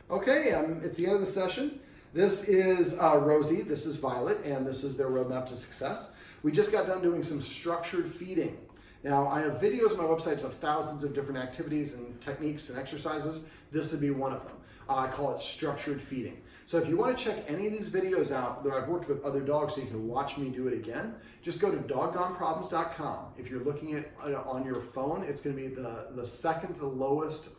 Okay, it's the end of the session. This is Rosie, this is Violet, and this is their roadmap to success. We just got done doing some structured feeding. Now, I have videos on my website of thousands of different activities and techniques and exercises. This would be one of them. I call it structured feeding. So if you want to check any of these videos out that I've worked with other dogs so you can watch me do it again, just go to doggoneproblems.com. If you're looking at on your phone, it's going to be the second to the lowest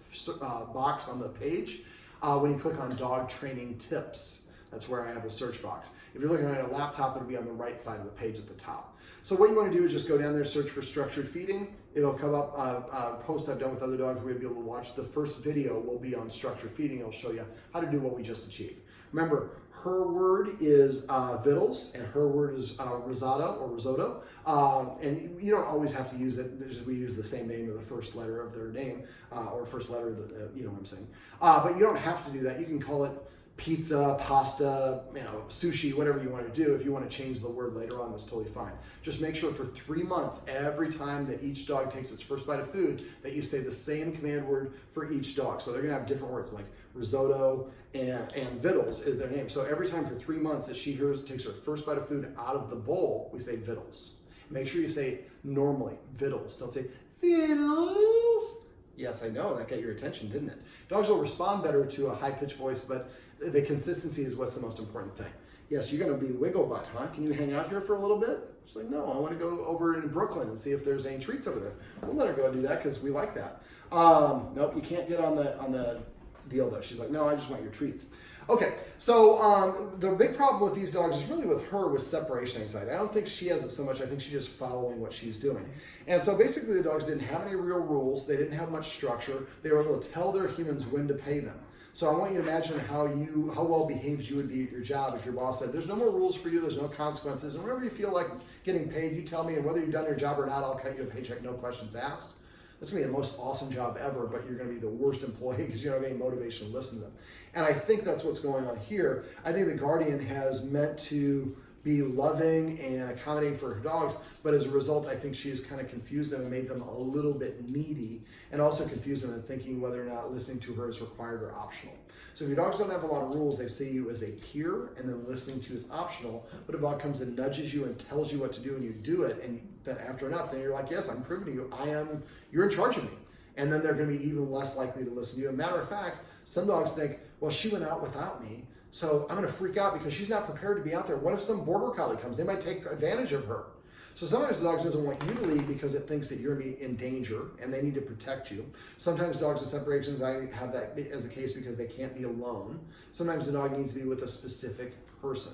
box on the page when you click on dog training tips. That's where I have a search box. If you're looking at a laptop, it'll be on the right side of the page at the top. So what you want to do is just go down there, search for structured feeding. It'll come up posts I've done with other dogs where you'll be able to watch. The first video will be on structured feeding. It'll show you how to do what we just achieved. Remember, her word is Vittles, and her word is risotto. And you don't always have to use it. We use the same name of the first letter of their name, or first letter of the, you know what I'm saying. But you don't have to do that. You can call it pizza, pasta, sushi, whatever you want to do. If you want to change the word later on, that's totally fine. Just make sure for 3 months, every time that each dog takes its first bite of food, that you say the same command word for each dog. So they're going to have different words, like risotto and Vittles is their name. So every time for 3 months that she takes her first bite of food out of the bowl, we say Vittles. Make sure you say it normally, Vittles. Don't say Vittles. Yes, I know, that got your attention, didn't it? Dogs will respond better to a high-pitched voice, but the consistency is what's the most important thing. Yes, you're going to be wiggle butt, huh? Can you hang out here for a little bit? She's like, no, I want to go over in Brooklyn and see if there's any treats over there. We'll let her go and do that because we like that. Nope, you can't get on the deal though. She's like, no, I just want your treats. Okay, so the big problem with these dogs is really with her with separation anxiety. I don't think she has it so much. I think she's just following what she's doing. And so basically the dogs didn't have any real rules. They didn't have much structure. They were able to tell their humans when to pay them. So I want you to imagine how well behaved you would be at your job if your boss said, there's no more rules for you, there's no consequences, and whenever you feel like getting paid, you tell me, and whether you've done your job or not, I'll cut you a paycheck, no questions asked. That's going to be the most awesome job ever, but you're going to be the worst employee because you don't have any motivation to listen to them. And I think that's what's going on here. I think the Guardian has meant to be loving and accommodating for her dogs, but as a result, I think she has kind of confused them and made them a little bit needy, and also confused them in thinking whether or not listening to her is required or optional. So if your dogs don't have a lot of rules, they see you as a peer, and then listening to you is optional. But if a dog comes and nudges you and tells you what to do, and you do it, and then after enough, then you're like, yes, I'm proving to you, you're in charge of me. And then they're going to be even less likely to listen to you. As a matter of fact, some dogs think, well, she went out without me, so I'm going to freak out because she's not prepared to be out there. What if some border collie comes? They might take advantage of her. So sometimes the dog doesn't want you to leave because it thinks that you're in danger and they need to protect you. Sometimes dogs with separation anxiety have that as a case because they can't be alone. Sometimes the dog needs to be with a specific person.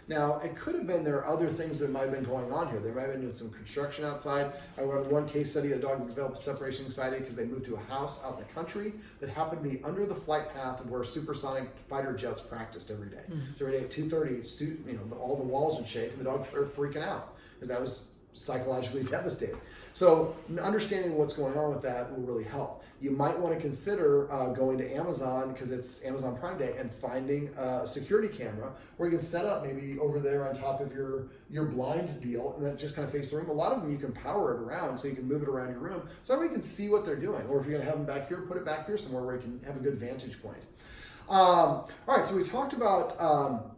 Now, it could have been there are other things that might have been going on here. There might have been doing some construction outside. I read one case study, a dog developed separation anxiety because they moved to a house out in the country that happened to be under the flight path of where supersonic fighter jets practiced every day. So every day at 2:30, all the walls would shake and the dog started freaking out because that was psychologically devastating. So understanding what's going on with that will really help. You might want to consider going to Amazon because it's Amazon Prime Day and finding a security camera where you can set up maybe over there on top of your blind deal and then just kind of face the room. A lot of them you can power it around so you can move it around your room so everybody can see what they're doing. Or if you're going to have them back here, put it back here somewhere where you can have a good vantage point. All right, so we talked about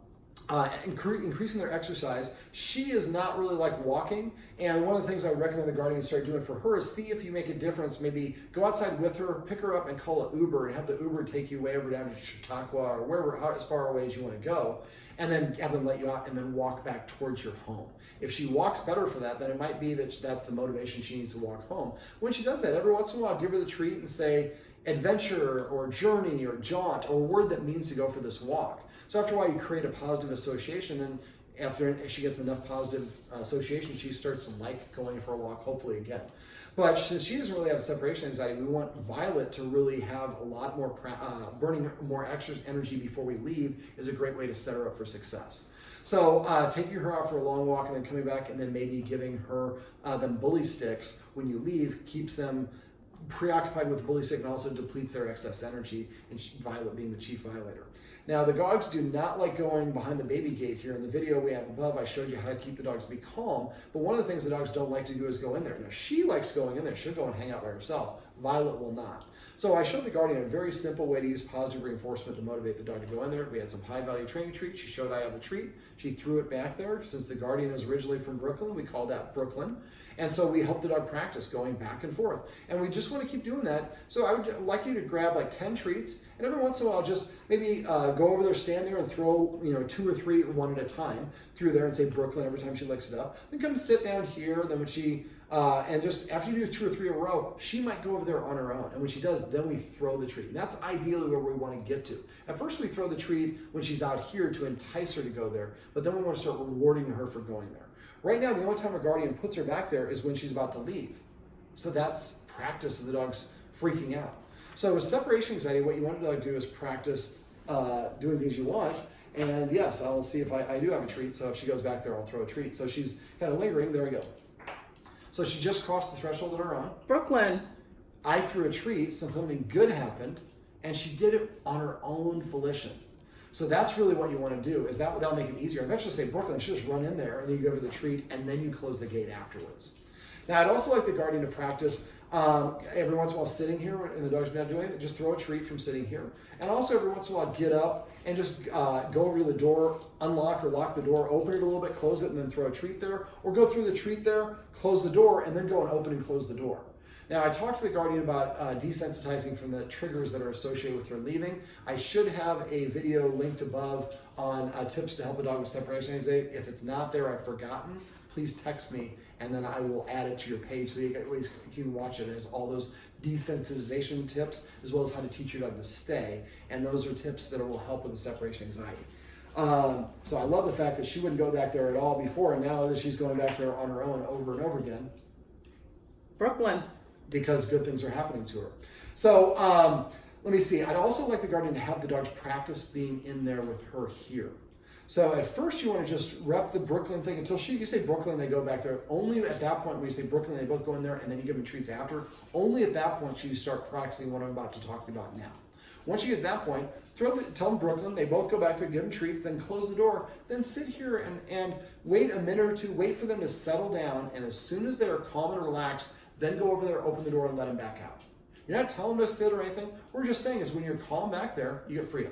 increasing their exercise. She is not really like walking, and one of the things I would recommend the Guardian start doing for her is see if you make a difference. Maybe go outside with her, pick her up and call an Uber and have the Uber take you way over down to Chautauqua or wherever, as far away as you want to go, and then have them let you out and then walk back towards your home. If she walks better for that, then it might be that that's the motivation she needs to walk home. When she does that, every once in a while, give her the treat and say adventure or journey or jaunt or a word that means to go for this walk. So after a while, you create a positive association, and after she gets enough positive association, she starts to like going for a walk, hopefully again. But since she doesn't really have separation anxiety, we want Violet to really have a lot more, burning more extra energy before we leave is a great way to set her up for success. So taking her out for a long walk and then coming back and then maybe giving her them bully sticks when you leave keeps them preoccupied with bully stick and also depletes their excess energy, and Violet being the chief violator. Now, the dogs do not like going behind the baby gate here. In the video we have above, I showed you how to keep the dogs to be calm, but one of the things the dogs don't like to do is go in there. Now, she likes going in there. She'll go and hang out by herself. Violet will not. So I showed the guardian a very simple way to use positive reinforcement to motivate the dog to go in there. We had some high value training treats. She showed I have a treat. She threw it back there. Since the guardian is originally from Brooklyn, we call that Brooklyn. And so we help the dog practice going back and forth. And we just want to keep doing that. So I would like you to grab like 10 treats, and every once in a while just maybe go over there, stand there and throw 2 or 3 one at a time through there and say Brooklyn every time she licks it up. Then come sit down here. Then when she, and just after you do 2 or 3 in a row, she might go over there on her own. And when she does, then we throw the treat. And that's ideally where we want to get to. At first we throw the treat when she's out here to entice her to go there, but then we want to start rewarding her for going there. Right now, the only time a guardian puts her back there is when she's about to leave. So that's practice of the dog's freaking out. So with separation anxiety, what you want the dog to do is practice doing things you want. And yes, I'll see if I do have a treat. So if she goes back there, I'll throw a treat. So she's kind of lingering. There we go. So she just crossed the threshold on her own. Brooklyn. I threw a treat, something good happened, and she did it on her own volition. So that's really what you want to do, is that'll make it easier. Eventually say, Brooklyn, you just run in there, and then you go for the treat, and then you close the gate afterwards. Now, I'd also like the guardian to practice every once in a while sitting here, and the dog's not doing it, just throw a treat from sitting here. And also every once in a while get up and just go over to the door, unlock or lock the door, open it a little bit, close it, and then throw a treat there. Or go through the treat there, close the door, and then go and open and close the door. Now, I talked to the guardian about desensitizing from the triggers that are associated with her leaving. I should have a video linked above on tips to help a dog with separation anxiety. If it's not there, I've forgotten, please text me, and then I will add it to your page so you can watch it. It has all those desensitization tips, as well as how to teach your dog to stay, and those are tips that will help with the separation anxiety. So I love the fact that she wouldn't go back there at all before, and now that she's going back there on her own over and over again. Brooklyn. Because good things are happening to her. So let me see. I'd also like the guardian to have the dogs practice being in there with her here. So at first you want to just rep the Brooklyn thing until you say Brooklyn, they go back there. Only at that point when you say Brooklyn, they both go in there, and then you give them treats after. Only at that point should you start practicing what I'm about to talk about now. Once you get to that point, tell them Brooklyn, they both go back there, give them treats, then close the door, then sit here and wait a minute or two, wait for them to settle down, and as soon as they are calm and relaxed, then go over there, open the door, and let them back out. You're not telling them to sit or anything. What we're just saying is when you're calm back there, you get freedom.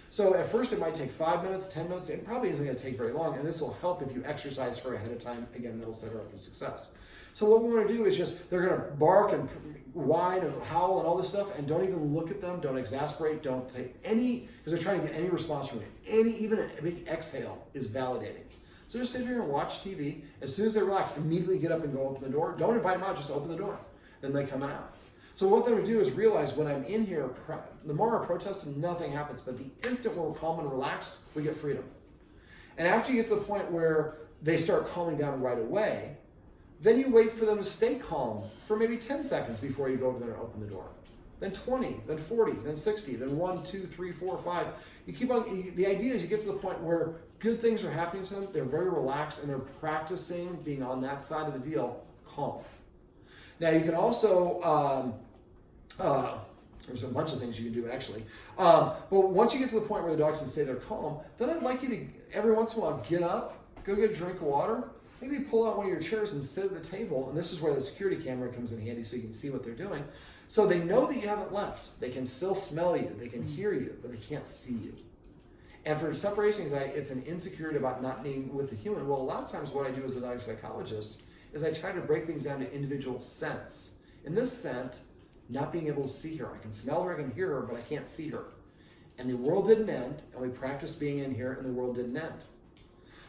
So at first it might take 5 minutes, 10 minutes. It probably isn't going to take very long, and this will help if you exercise her ahead of time. Again, that'll set her up for success. So what we want to do is they're going to bark and whine and howl and all this stuff, and don't even look at them, don't exasperate, don't say any, because they're trying to get any response from you. Even a big exhale is validating. So just sit here and watch TV. As soon as they relax, immediately get up and go open the door. Don't invite them out, just open the door. Then they come out. So what they would do is realize when I'm in here, the more I protest, nothing happens. But the instant we're calm and relaxed, we get freedom. And after you get to the point where they start calming down right away, then you wait for them to stay calm for maybe 10 seconds before you go over there and open the door. Then 20, then 40, then 60, then 1, 2, 3, 4, 5. You keep on. The idea is you get to the point where good things are happening to them. They're very relaxed and they're practicing being on that side of the deal, calm. Now you can also, there's a bunch of things you can do actually. But once you get to the point where the dogs can say they're calm, then I'd like you to every once in a while get up, go get a drink of water, maybe pull out one of your chairs and sit at the table. And this is where the security camera comes in handy so you can see what they're doing. So they know that you haven't left. They can still smell you, they can hear you, but they can't see you. And for separation anxiety, it's an insecurity about not being with the human. Well, a lot of times what I do as a dog psychologist is I try to break things down to individual scents. In this scent, not being able to see her. I can smell her, I can hear her, but I can't see her. And the world didn't end, and we practiced being in here, and the world didn't end.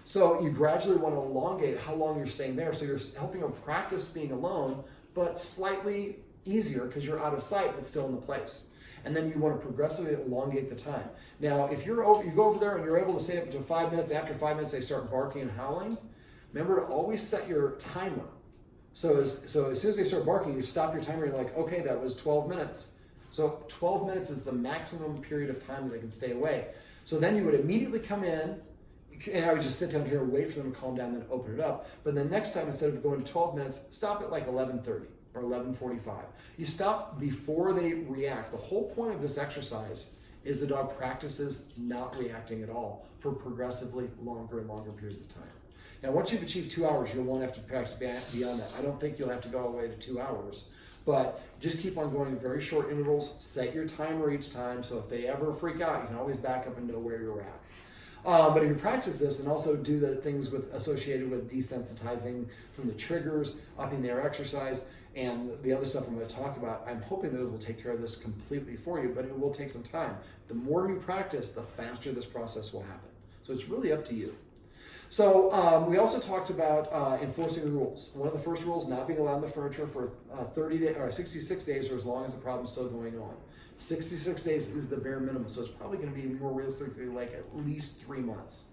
So you gradually want to elongate how long you're staying there. So you're helping them practice being alone, but slightly easier because you're out of sight, but still in the place. And then you want to progressively elongate the time. Now, if you go over there and you're able to stay up to 5 minutes, after 5 minutes they start barking and howling, remember to always set your timer. So as soon as they start barking, you stop your timer, you're like, okay, that was 12 minutes. So 12 minutes is the maximum period of time that they can stay away. So then you would immediately come in, and I would just sit down here and wait for them to calm down, then open it up. But the next time, instead of going to 12 minutes, stop at like 11:30 or 11:45. You stop before they react. The whole point of this exercise is the dog practices not reacting at all for progressively longer and longer periods of time. Now, once you've achieved 2 hours, you won't have to practice beyond that. I don't think you'll have to go all the way to 2 hours, But just keep on going in very short intervals. Set your timer each time, so if they ever freak out, you can always back up and know where you're at. But if you practice this and also do the things associated with desensitizing from the triggers, upping their exercise, and the other stuff I'm going to talk about, I'm hoping that it will take care of this completely for you, but it will take some time. The more you practice, the faster this process will happen. So it's really up to you. So we also talked about enforcing the rules. One of the first rules, not being allowed in the furniture for 30 days or 66 days, or as long as the problem's still going on. 66 days is the bare minimum, so it's probably going to be more realistically like at least 3 months.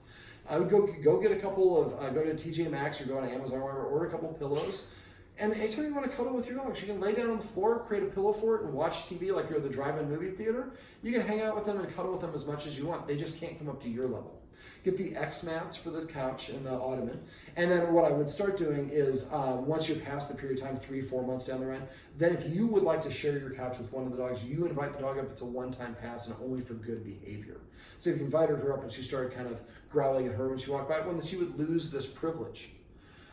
I would go get a couple of, go to TJ Maxx or go on Amazon or whatever, order a couple of pillows. And anytime you want to cuddle with your dogs, you can lay down on the floor, create a pillow for it, and watch TV like you're at the drive-in movie theater. You can hang out with them and cuddle with them as much as you want. They just can't come up to your level. Get the X mats for the couch and the ottoman. And then what I would start doing is once you're past the period of time, 3-4 months down the line, then if you would like to share your couch with one of the dogs, you invite the dog up. It's a one-time pass and only for good behavior. So if you invited her up and she started kind of growling at her when she walked by, well, then she would lose this privilege.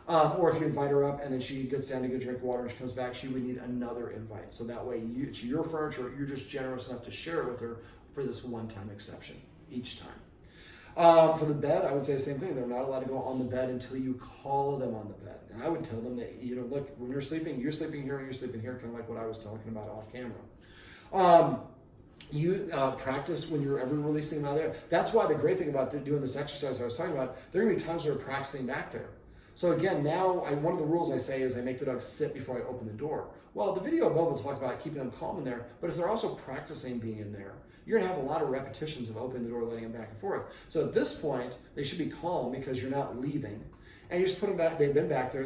Or if you invite her up and then she gets down to get a drink of water and she comes back, she would need another invite. So that way it's your furniture, you're just generous enough to share it with her for this one-time exception each time. For the bed, I would say the same thing. They're not allowed to go on the bed until you call them on the bed. And I would tell them that, look, when you're sleeping here, you're sleeping here, kind of like what I was talking about off camera. You practice when you're ever releasing them out there. That's why the great thing about doing this exercise I was talking about, there are going to be times where we're practicing back there. So again, now one of the rules I say is I make the dog sit before I open the door. Well, the video above will talk about keeping them calm in there, but if they're also practicing being in there, you're going to have a lot of repetitions of opening the door, letting them back and forth. So at this point, they should be calm because you're not leaving. And you just put them back, they've been back there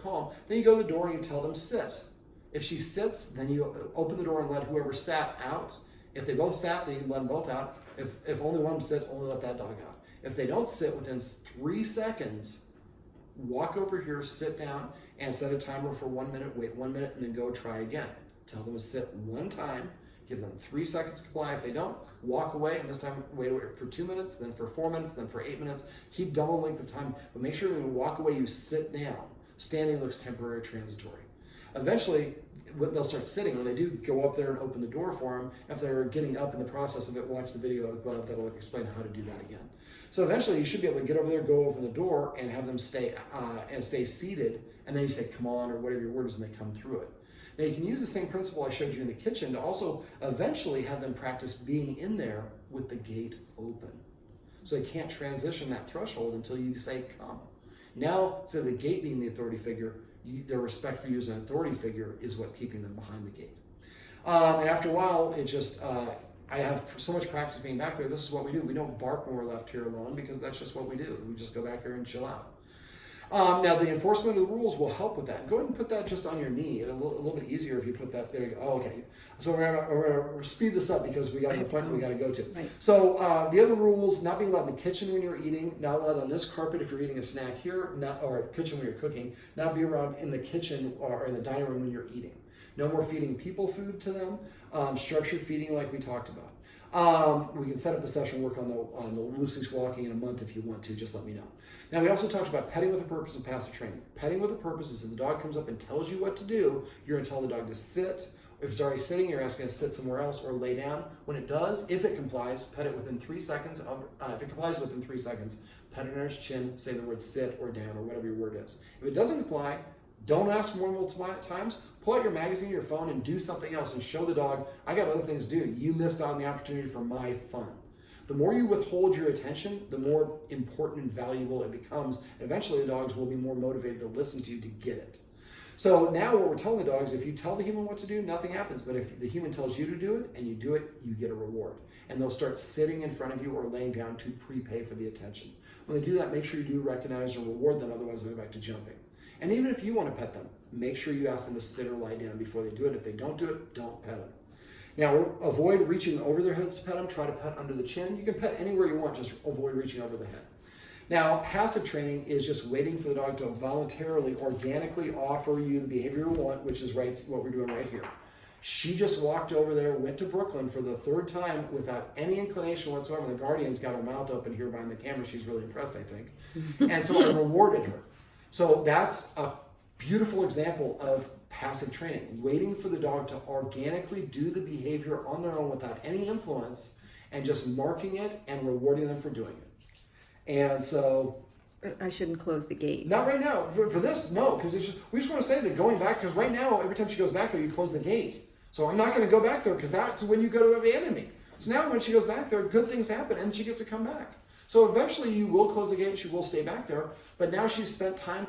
calm. Then you go to the door and you tell them sit. If she sits, then you open the door and let whoever sat out. If they both sat, then you let them both out. If only one sits, only let that dog out. If they don't sit within 3 seconds, walk over here, sit down, and set a timer for 1 minute, wait 1 minute, and then go try again. Tell them to sit one time, give them 3 seconds to comply. If they don't, walk away, and this time wait for 2 minutes, then for 4 minutes, then for 8 minutes. Keep double length of time, but make sure when you walk away, you sit down. Standing looks temporary, transitory. Eventually, they'll start sitting. When they do, go up there and open the door for them. If they're getting up in the process of it, watch the video above. That'll explain how to do that again. So eventually, you should be able to get over there, go open the door, and have them stay seated. And then you say, "Come on," or whatever your word is, and they come through it. Now you can use the same principle I showed you in the kitchen to also eventually have them practice being in there with the gate open. So they can't transition that threshold until you say, "Come." Now, instead of the gate being the authority figure, their respect for you as an authority figure is what's keeping them behind the gate. And after a while, it just, I have so much practice being back there. This is what we do. We don't bark when we're left here alone because that's just what we do. We just go back here and chill out. Now, the enforcement of the rules will help with that. Go ahead and put that just on your knee. It'll a little bit easier if you put that there. You go. Oh, okay. So we're going to speed this up because we got an appointment we got to go to. Right. So the other rules: not being allowed in the kitchen when you're eating, not allowed on this carpet if you're eating a snack here, or kitchen when you're cooking, not be around in the kitchen or in the dining room when you're eating. No more feeding people food to them. Structured feeding like we talked about. We can set up a session, work on the loose walking in a month if you want to. Just let me know. Now, we also talked about petting with a purpose and passive training. Petting with a purpose is if the dog comes up and tells you what to do, you're going to tell the dog to sit. If it's already sitting, you're asking it to sit somewhere else or lay down. When it does, if it complies, pet it within 3 seconds. If it complies within 3 seconds, pet it on its chin, say the word sit or down or whatever your word is. If it doesn't comply, don't ask more than multiple times. Pull out your magazine, your phone, and do something else and show the dog, I got other things to do. You missed out on the opportunity for my fun. The more you withhold your attention, the more important and valuable it becomes. And eventually the dogs will be more motivated to listen to you to get it. So now what we're telling the dogs, if you tell the human what to do, nothing happens. But if the human tells you to do it and you do it, you get a reward. And they'll start sitting in front of you or laying down to prepay for the attention. When they do that, make sure you do recognize and reward them, otherwise they'll go back to jumping. And even if you want to pet them, make sure you ask them to sit or lie down before they do it. If they don't do it, don't pet them. Now, avoid reaching over their heads to pet them. Try to pet under the chin. You can pet anywhere you want, just avoid reaching over the head. Now, passive training is just waiting for the dog to voluntarily, organically offer you the behavior you want, which is right what we're doing right here. She just walked over there, went to Brooklyn for the 3rd time without any inclination whatsoever. The guardian's got her mouth open here behind the camera. She's really impressed, I think. And so I rewarded her. So that's a beautiful example of passive training, waiting for the dog to organically do the behavior on their own without any influence and just marking it and rewarding them for doing it. And so I shouldn't close the gate. not right now. For this, no, because we just want to say that going back, because right now, every time she goes back there, you close the gate. So I'm not going to go back there because that's when you go to abandon me. So now when she goes back there, good things happen and she gets to come back. So eventually you will close the gate and she will stay back there. But now she's spent time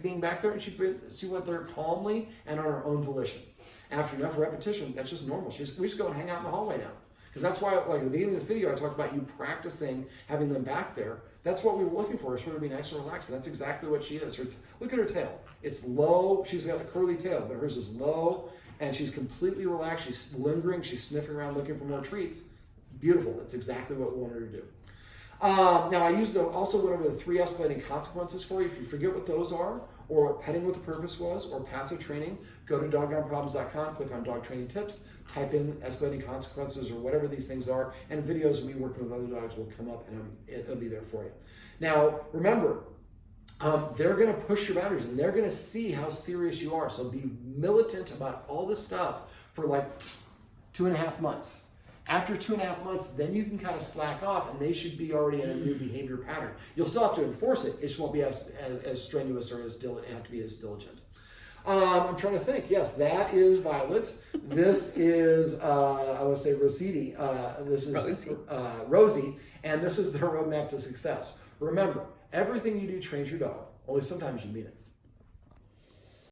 being back there and she went there calmly and on her own volition. After enough repetition, that's just normal. We just go and hang out in the hallway now. Because that's why, like at the beginning of this video, I talked about you practicing having them back there. That's what we were looking for, is for her to be nice and relaxed. And that's exactly what she is. Look at her tail. It's low. She's got a curly tail, but hers is low. And she's completely relaxed. She's lingering. She's sniffing around looking for more treats. It's beautiful. That's exactly what we want her to do. Now, I also went over the 3 escalating consequences for you. If you forget what those are, or what petting with a purpose was, or passive training, go to doggonproblems.com, click on dog training tips, type in escalating consequences or whatever these things are, and videos of me working with other dogs will come up and it'll be there for you. Now, remember, they're going to push your boundaries and they're going to see how serious you are. So be militant about all this stuff for like 2.5 months. After 2.5 months, then you can kind of slack off and they should be already in a new behavior pattern. You'll still have to enforce it. It just won't be as strenuous or have to be as diligent. I'm trying to think. Yes, that is Violet. This is, I would say Rosie. This is Rosie. And this is their roadmap to success. Remember, everything you do trains your dog. Only sometimes you mean it.